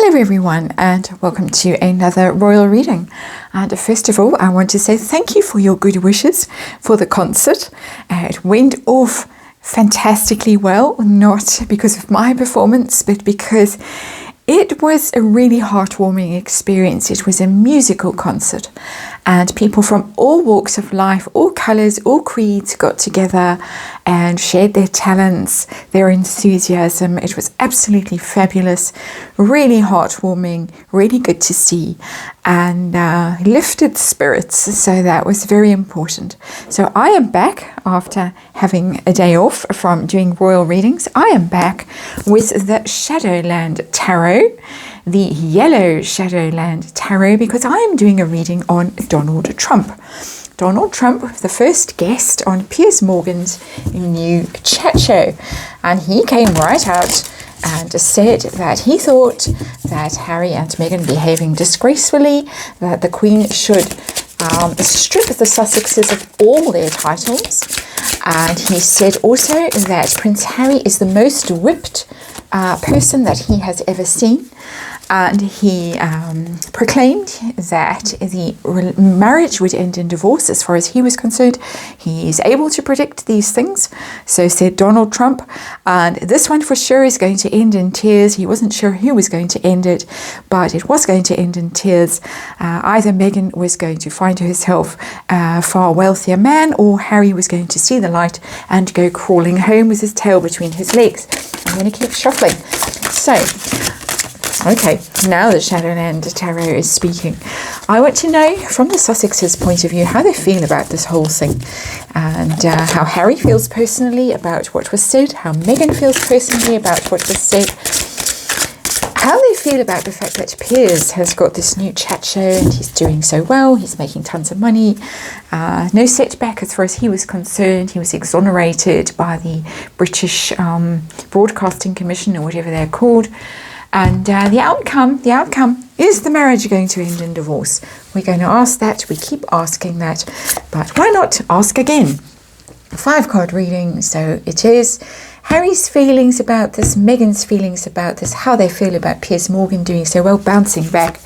Hello everyone, and welcome to another royal reading. And first of all, I want to say thank you for your good wishes for the concert. It went off fantastically well, not because of my performance, but because it was a really heartwarming experience. It was a musical concert, and people from all walks of life, all colours, all creeds got together and shared their talents, their enthusiasm. It was absolutely fabulous, really heartwarming, really good to see, and lifted spirits. So that was very important. So I am back after having a day off from doing royal readings. I am back with the Shadowland Tarot, the yellow Shadowland Tarot, because I am doing a reading on Donald Trump. Donald Trump, the first guest on Piers Morgan's new chat show. And he came right out and said that he thought that Harry and Meghan behaving disgracefully, that the Queen should strip the Sussexes of all their titles. And he said also that Prince Harry is the most whipped person that he has ever seen. And he proclaimed that the marriage would end in divorce as far as he was concerned. He is able to predict these things, so said Donald Trump. And this one for sure is going to end in tears. He wasn't sure who was going to end it, but it was going to end in tears. Either Meghan was going to find herself a far wealthier man, or Harry was going to see the light and go crawling home with his tail between his legs. I'm going to keep shuffling. So, okay, now the Shadowland Tarot is speaking. I want to know from the Sussexes' point of view how they feel about this whole thing, and how Harry feels personally about what was said, how Meghan feels personally about what was said, how they feel about the fact that Piers has got this new chat show and he's doing so well, he's making tons of money, no setback as far as he was concerned. He was exonerated by the British Broadcasting Commission, or whatever they're called. And the outcome is the marriage going to end in divorce? We're going to ask that. We keep asking that. But why not ask again? 5-card reading. So it is Harry's feelings about this, Meghan's feelings about this, how they feel about Piers Morgan doing so well, bouncing back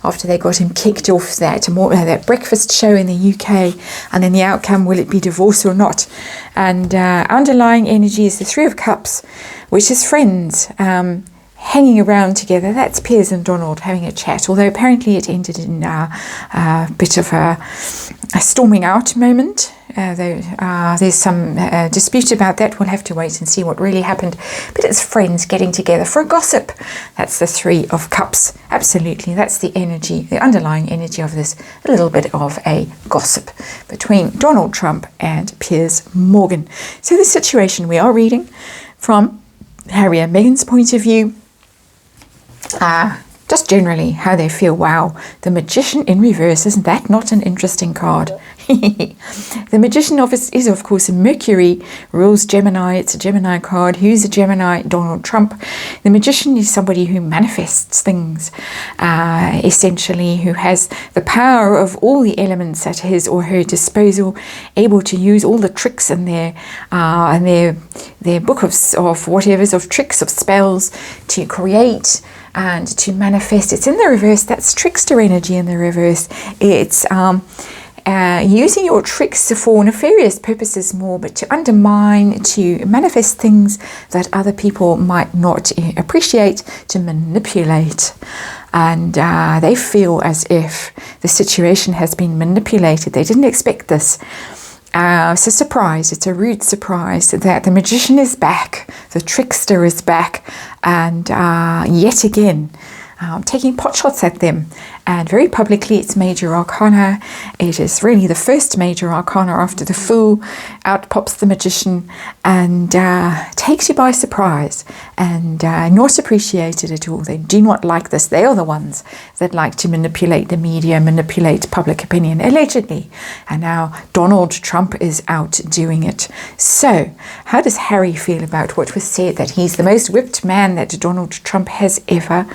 after they got him kicked off that breakfast show in the UK. And then the outcome, will it be divorce or not? And underlying energy is the Three of Cups, which is friends. Hanging around together. That's Piers and Donald having a chat, although apparently it ended in a bit of a storming out moment. There's some dispute about that. We'll have to wait and see what really happened. But it's friends getting together for a gossip. That's the Three of Cups. Absolutely. That's the energy, the underlying energy of this. A little bit of a gossip between Donald Trump and Piers Morgan. So the situation we are reading from Harry and Meghan's point of view, just generally how they feel. Wow, the Magician in reverse, isn't that not an interesting card? The Magician is of course Mercury, rules Gemini. It's a Gemini card. Who's a Gemini? Donald Trump. The Magician is somebody who manifests things, essentially, who has the power of all the elements at his or her disposal, able to use all the tricks in their book of whatever's of tricks, of spells, to create and to manifest. It's in the reverse. That's trickster energy in the reverse. It's using your tricks for nefarious purposes more, but to undermine, to manifest things that other people might not appreciate, to manipulate. And they feel as if the situation has been manipulated. They didn't expect this. It's a surprise. It's a rude surprise that the Magician is back, the trickster is back, and yet again taking potshots at them. And very publicly, it's Major Arcana. It is really the first Major Arcana after the Fool. Out pops the Magician and takes you by surprise, and not appreciated at all. They do not like this. They are the ones that like to manipulate the media, manipulate public opinion, allegedly. And now Donald Trump is out doing it. So how does Harry feel about what was said, that he's the most whipped man that Donald Trump has ever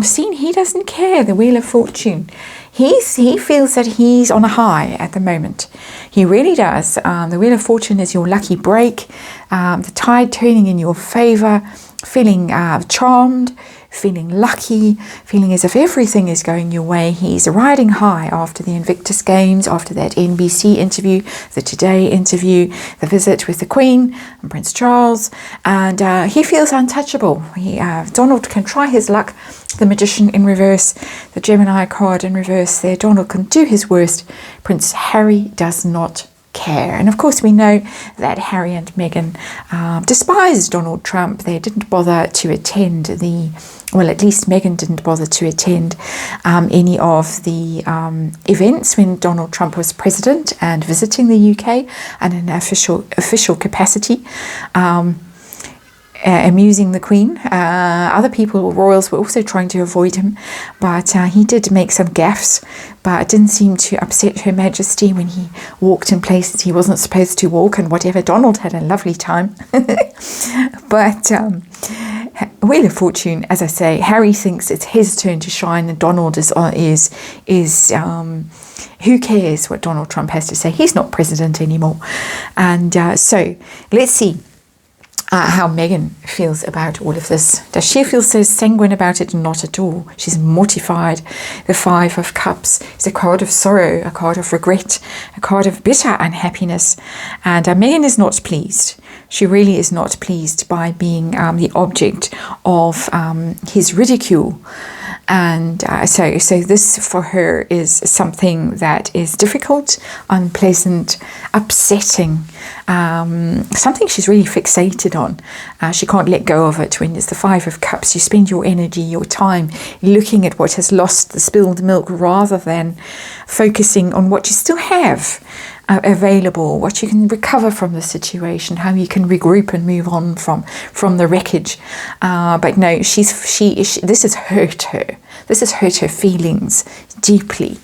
seen? He doesn't care. The Wheel of Fortune. He feels that he's on a high at the moment. He really does. The Wheel of Fortune is your lucky break, the tide turning in your favor, feeling charmed, feeling lucky, feeling as if everything is going your way. He's riding high after the Invictus Games, after that NBC interview, the Today interview, the visit with the Queen and Prince Charles, and he feels untouchable. Donald can try his luck, the Magician in reverse, the Gemini card in reverse there. Donald can do his worst. Prince Harry does not care. And of course we know that Harry and Meghan despised Donald Trump. They didn't bother to attend at least Meghan didn't bother to attend any of the events when Donald Trump was president and visiting the UK and in an official capacity. Amusing the Queen. Other people, royals, were also trying to avoid him, but he did make some gaffes, but it didn't seem to upset Her Majesty when he walked in places he wasn't supposed to walk and whatever. Donald had a lovely time. But Wheel of Fortune, as I say, Harry thinks it's his turn to shine, and Donald is who cares what Donald Trump has to say? He's not president anymore. And so let's see how Meghan feels about all of this. Does she feel so sanguine about it? Not at all. She's mortified. The Five of Cups is a card of sorrow, a card of regret, a card of bitter unhappiness. And Meghan is not pleased. She really is not pleased by being the object of his ridicule. And so this for her is something that is difficult, unpleasant, upsetting, something she's really fixated on. She can't let go of it. When it's the Five of Cups, you spend your energy, your time looking at what has lost the spilled milk rather than focusing on what you still have available, what you can recover from the situation, how you can regroup and move on from the wreckage. But no, this has hurt her. This has hurt her feelings deeply.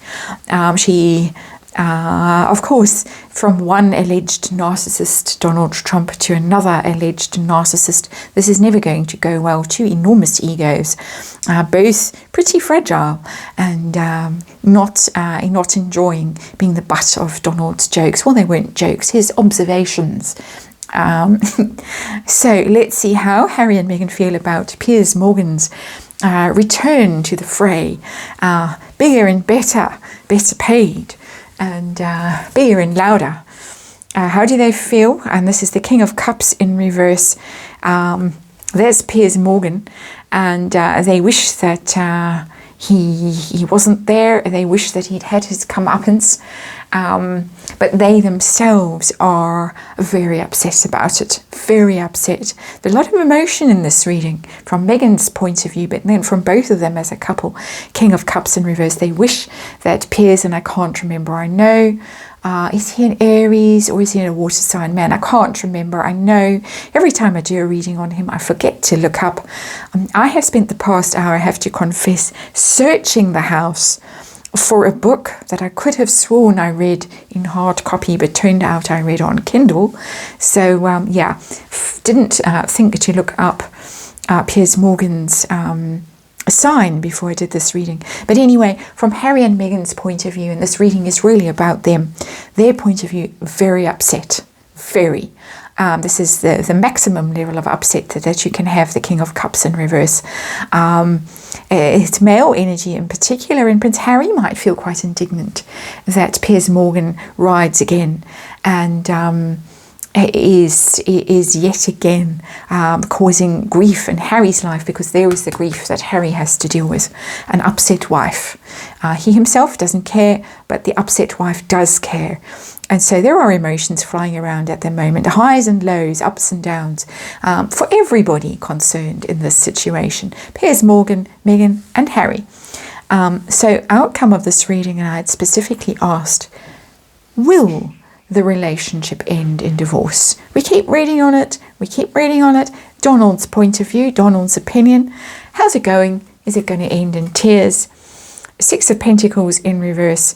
Of course, from one alleged narcissist, Donald Trump, to another alleged narcissist, this is never going to go well. Two enormous egos, both pretty fragile and not enjoying being the butt of Donald's jokes. Well, they weren't jokes, his observations. So let's see how Harry and Meghan feel about Piers Morgan's return to the fray. Bigger and better paid, and bigger and louder. How do they feel? And this is the King of Cups in reverse. There's Piers Morgan, and they wish that he wasn't there. They wish that he'd had his comeuppance, but they themselves are very upset about it. Very upset. There's a lot of emotion in this reading from Meghan's point of view, but then from both of them as a couple. King of Cups in reverse. They wish that Piers, and I can't remember, I know, is he an Aries or is he a water sign man? I can't remember. I know every time I do a reading on him, I forget to look up. I have spent the past hour, I have to confess, searching the house for a book that I could have sworn I read in hard copy, but turned out I read on Kindle. So didn't think to look up Piers Morgan's sign before I did this reading. But anyway, from Harry and Meghan's point of view, and this reading is really about them, their point of view, very upset, very. This is the maximum level of upset that you can have, the King of Cups in reverse. It's male energy in particular, and Prince Harry might feel quite indignant that Piers Morgan rides again and is yet again causing grief in Harry's life, because there is the grief that Harry has to deal with, an upset wife. He himself doesn't care, but the upset wife does care. And so there are emotions flying around at the moment, highs and lows, ups and downs, for everybody concerned in this situation. Piers Morgan, Meghan and Harry. So outcome of this reading, and I had specifically asked, will the relationship end in divorce? We keep reading on it. Donald's point of view, Donald's opinion. How's it going? Is it going to end in tears? Six of Pentacles in reverse.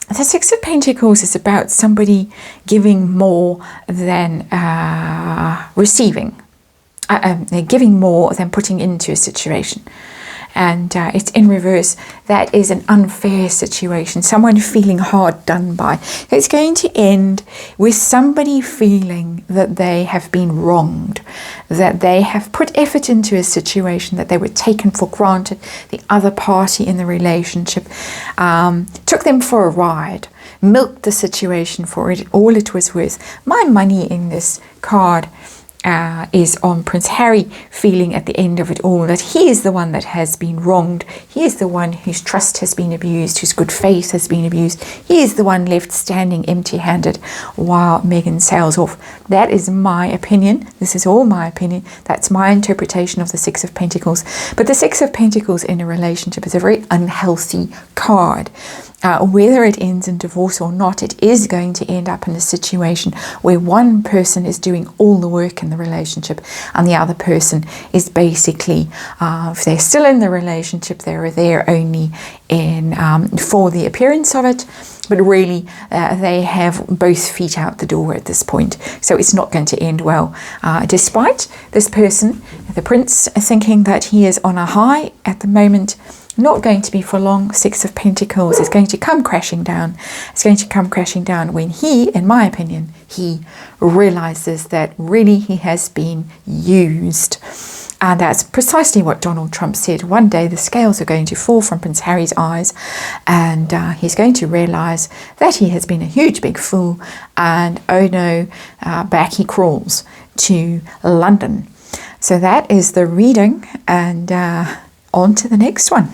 The Six of Pentacles is about somebody giving more than receiving. They're giving more than putting into a situation. and it's in reverse. That is an unfair situation, someone feeling hard done by. It's going to end with somebody feeling that they have been wronged, that they have put effort into a situation, that they were taken for granted. The other party in the relationship took them for a ride, milked the situation for all it was worth. My money in this card is on Prince Harry feeling at the end of it all that he is the one that has been wronged. He is the one whose trust has been abused, whose good faith has been abused. He is the one left standing empty-handed while Meghan sails off. That is my opinion. This is all my opinion. That's my interpretation of the Six of Pentacles. But the Six of Pentacles in a relationship is a very unhealthy card. Whether it ends in divorce or not, it is going to end up in a situation where one person is doing all the work in the relationship and the other person is basically, if they're still in the relationship, they're there only for the appearance of it, but really they have both feet out the door at this point. So it's not going to end well, despite this person, the prince, thinking that he is on a high at the moment. Not going to be for long. Six of Pentacles is going to come crashing down. It's going to come crashing down when he, in my opinion, he realizes that really he has been used. And that's precisely what Donald Trump said. One day the scales are going to fall from Prince Harry's eyes, and he's going to realize that he has been a huge big fool, and oh no, back he crawls to London. So that is the reading, and on to the next one.